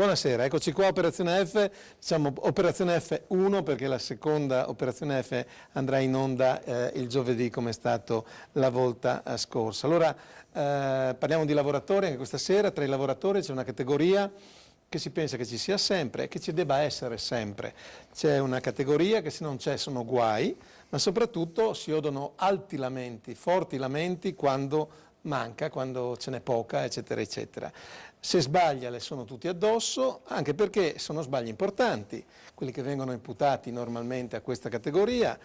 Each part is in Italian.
Buonasera, eccoci qua, Operazione F, diciamo Operazione F1 perché la seconda Operazione F andrà in onda il giovedì come è stato la volta scorsa. Allora parliamo di lavoratori anche questa sera, tra i lavoratori c'è una categoria che si pensa che ci sia sempre e che ci debba essere sempre. C'è una categoria che se non c'è sono guai, ma soprattutto si odono alti lamenti, forti lamenti quando manca, quando ce n'è poca, eccetera, eccetera. Se sbaglia le sono tutti addosso, anche perché sono sbagli importanti, quelli che vengono imputati normalmente a questa categoria,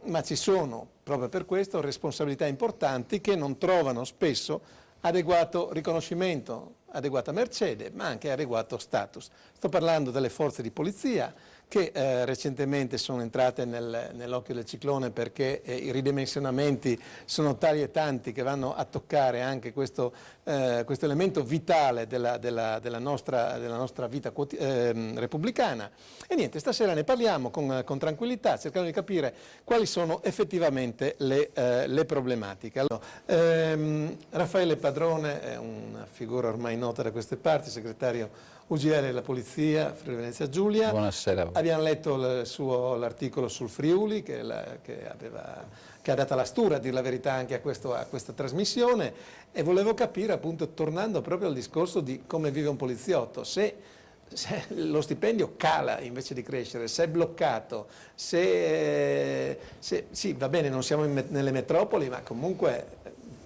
ma ci sono, proprio per questo, responsabilità importanti che non trovano spesso adeguato riconoscimento, adeguata mercede, ma anche adeguato status. Sto parlando delle forze di polizia che recentemente sono entrate nell'occhio del ciclone perché i ridimensionamenti sono tali e tanti che vanno a toccare anche questo elemento vitale della nostra vita repubblicana. E niente, stasera ne parliamo con tranquillità, cercando di capire quali sono effettivamente le problematiche. Allora, Raffaele Padrone è una figura ormai nota da queste parti, segretario UGL della Polizia, Friuli Venezia Giulia. Buonasera. Abbiamo letto l'articolo sul Friuli che ha dato la stura, a dire la verità, anche a questa trasmissione, e volevo capire, appunto, tornando proprio al discorso di come vive un poliziotto, se lo stipendio cala invece di crescere, se è bloccato, sì, va bene, non siamo nelle metropoli, ma comunque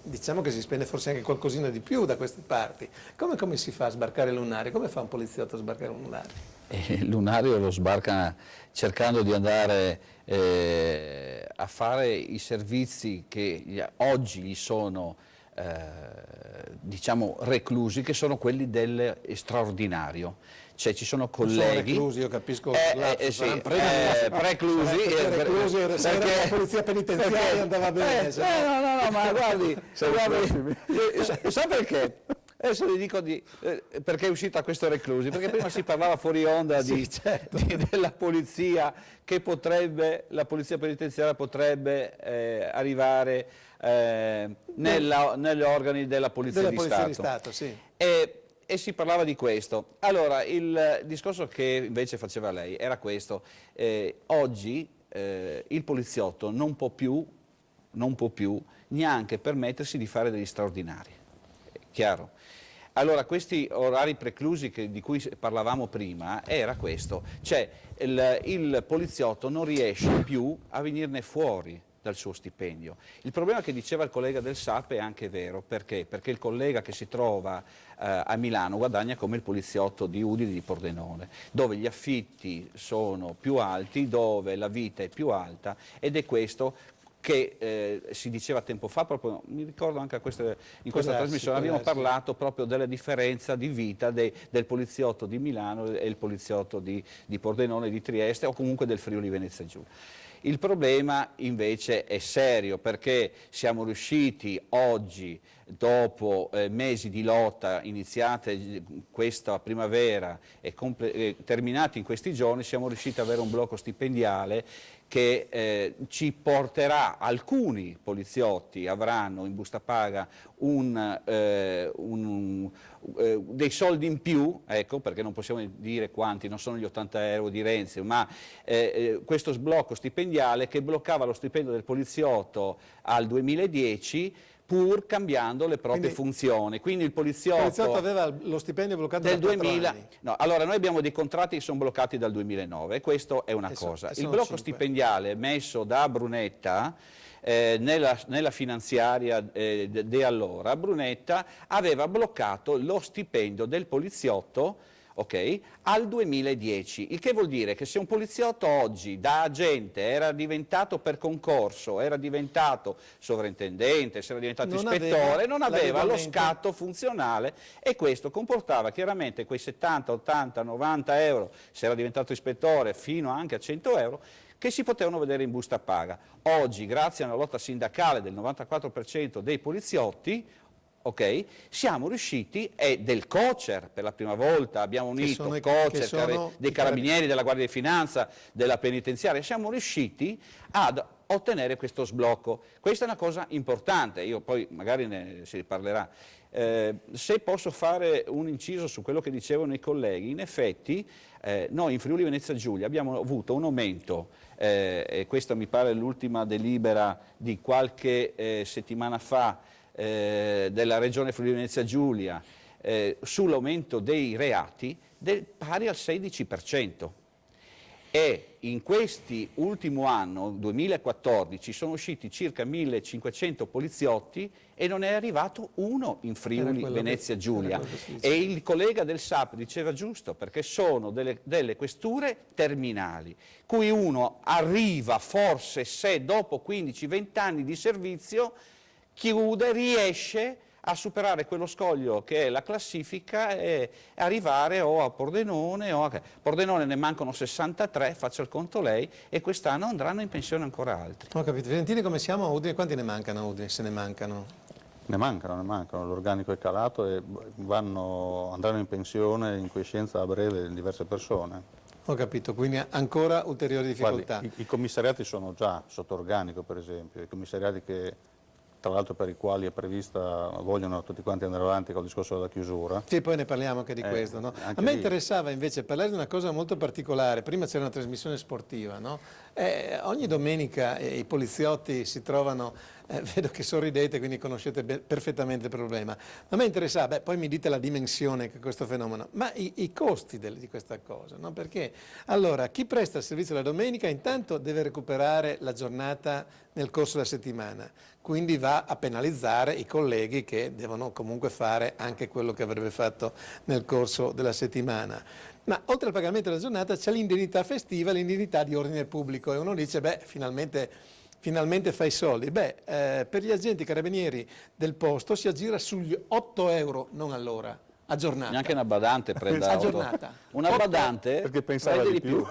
diciamo che si spende forse anche qualcosina di più da queste parti. Come si fa a sbarcare il lunario? Come fa un poliziotto a sbarcare un lunario? Il lunario lo sbarca cercando di andare a fare i servizi che oggi gli sono diciamo reclusi, che sono quelli del straordinario. Cioè ci sono colleghi... Non sono reclusi, io capisco, sì, preclusi, perché la polizia penitenziaria andava bene. No, ma guardi, sa perché? Adesso vi dico perché è uscita questo reclusi, perché prima si parlava fuori onda della polizia, che la polizia penitenziaria potrebbe arrivare negli organi della Polizia di Stato. Sì. E si parlava di questo. Allora, il discorso che invece faceva lei era questo. Oggi il poliziotto non può più neanche permettersi di fare degli straordinari. Chiaro? Allora, questi orari preclusi di cui parlavamo prima era questo. Cioè, il poliziotto non riesce più a venirne fuori dal suo stipendio. Il problema che diceva il collega del SAP è anche vero, perché? Perché il collega che si trova a Milano guadagna come il poliziotto di Udine, di Pordenone, dove gli affitti sono più alti, dove la vita è più alta, ed è questo che si diceva tempo fa, proprio, mi ricordo anche in questa trasmissione, abbiamo parlato proprio della differenza di vita del poliziotto di Milano e il poliziotto di Pordenone, di Trieste, o comunque del Friuli Venezia Giulia. Il problema invece è serio, perché siamo riusciti oggi, dopo mesi di lotta iniziate questa primavera e terminati in questi giorni, siamo riusciti ad avere un blocco stipendiale che ci porterà, alcuni poliziotti avranno in busta paga dei soldi in più, ecco, perché non possiamo dire quanti, non sono gli 80 euro di Renzi, ma questo sblocco stipendiale che bloccava lo stipendio del poliziotto al 2010, pur cambiando le proprie funzioni. Quindi il poliziotto aveva lo stipendio bloccato del da 2000. anni. No, allora noi abbiamo dei contratti che sono bloccati dal 2009, questo è una cosa. Il blocco stipendiale messo da Brunetta nella finanziaria di allora, Brunetta aveva bloccato lo stipendio del poliziotto, ok, al 2010, il che vuol dire che se un poliziotto oggi da agente era diventato per concorso, era diventato sovrintendente, se era diventato ispettore, non aveva lo scatto funzionale, e questo comportava chiaramente quei 70, 80, 90 euro, se era diventato ispettore, fino anche a 100 euro, che si potevano vedere in busta paga. Oggi, grazie a una lotta sindacale del 94% dei poliziotti, ok? Siamo riusciti, e del COCER per la prima volta, abbiamo unito COCER, dei Carabinieri, della Guardia di Finanza, della Penitenziaria, siamo riusciti ad ottenere questo sblocco. Questa è una cosa importante, io poi magari ne si riparlerà. Se posso fare un inciso su quello che dicevano i colleghi, in effetti noi in Friuli Venezia Giulia abbiamo avuto un aumento, e questa mi pare l'ultima delibera di qualche settimana fa della Regione Friuli Venezia Giulia, sull'aumento dei reati pari al 16%. E in questi ultimo anno, 2014, sono usciti circa 1500 poliziotti e non è arrivato uno in Friuli Venezia Giulia. E il collega del SAP diceva giusto, perché sono delle questure terminali, cui uno arriva forse se dopo 15-20 anni di servizio chiude, riesce a superare quello scoglio che è la classifica e arrivare o a Pordenone, Pordenone ne mancano 63, faccia il conto lei, e quest'anno andranno in pensione ancora altri. Ho capito. Fiorentini, come siamo a Udine? Quanti ne mancano a Udine, se ne mancano? Ne mancano, l'organico è calato e andranno in pensione in quiescenza a breve diverse persone. Ho capito, quindi ancora ulteriori difficoltà. Guardi, i commissariati sono già sotto organico, per esempio, i commissariati che tra l'altro per i quali è prevista, vogliono tutti quanti andare avanti col discorso della chiusura. Sì, poi ne parliamo anche di questo. No? A me interessava invece parlare di una cosa molto particolare. Prima c'era una trasmissione sportiva, no? Ogni domenica i poliziotti si trovano, vedo che sorridete, quindi conoscete perfettamente il problema. A me interessava, poi mi dite la dimensione che questo fenomeno, ma i costi di questa cosa, no? Perché allora chi presta il servizio la domenica intanto deve recuperare la giornata nel corso della settimana, quindi va a penalizzare i colleghi che devono comunque fare anche quello che avrebbe fatto nel corso della settimana. Ma oltre al pagamento della giornata c'è l'indennità festiva e l'indennità di ordine pubblico, e uno dice, beh, finalmente fai soldi. Per gli agenti carabinieri del posto si aggira sugli 8 euro, non all'ora, a giornata. Neanche una badante prenda a giornata. Una badante perché pensava di più.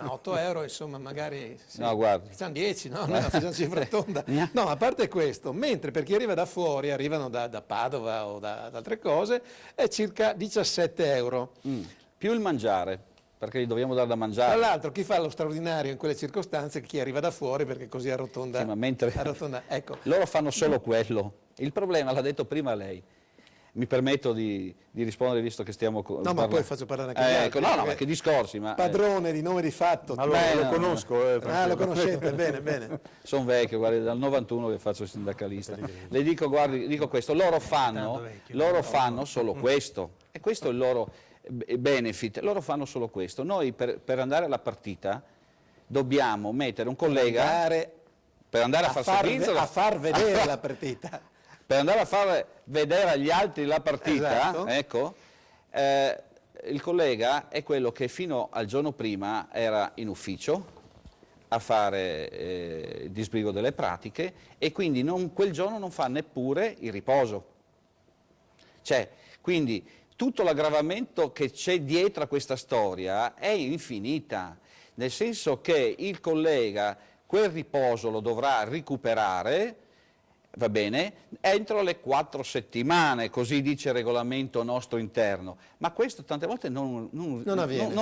8 euro, insomma, magari sì. No, guardi. Facciamo 10, no? Facciamo cifra tonda. No, a parte questo, mentre per chi arriva da fuori, arrivano da Padova o da altre cose, è circa 17 euro. Più il mangiare, perché gli dobbiamo dare da mangiare. Tra l'altro chi fa lo straordinario in quelle circostanze, chi arriva da fuori, perché così arrotonda. Sì, ma mentre ecco. Loro fanno solo quello. Il problema l'ha detto prima lei. Mi permetto di rispondere visto che stiamo parlando. No, ma poi faccio parlare anche gli altri. No, ma che discorsi. Padrone di nome di fatto. Allora, lo conosco. Lo conoscete, bene. Sono vecchio, guardi, dal 91 che faccio il sindacalista. Le dico, guardi, dico questo, loro fanno solo questo. E questo è il loro benefit, loro fanno solo questo. Noi per andare alla partita dobbiamo mettere un collega per andare a far vedere la partita. Per andare a far vedere agli altri la partita, esatto. Ecco, il collega è quello che fino al giorno prima era in ufficio a fare il disbrigo delle pratiche e quindi quel giorno non fa neppure il riposo. Quindi tutto l'aggravamento che c'è dietro a questa storia è infinita, nel senso che il collega quel riposo lo dovrà recuperare, va bene, entro le 4 settimane, così dice il regolamento nostro interno, ma questo tante volte non avviene.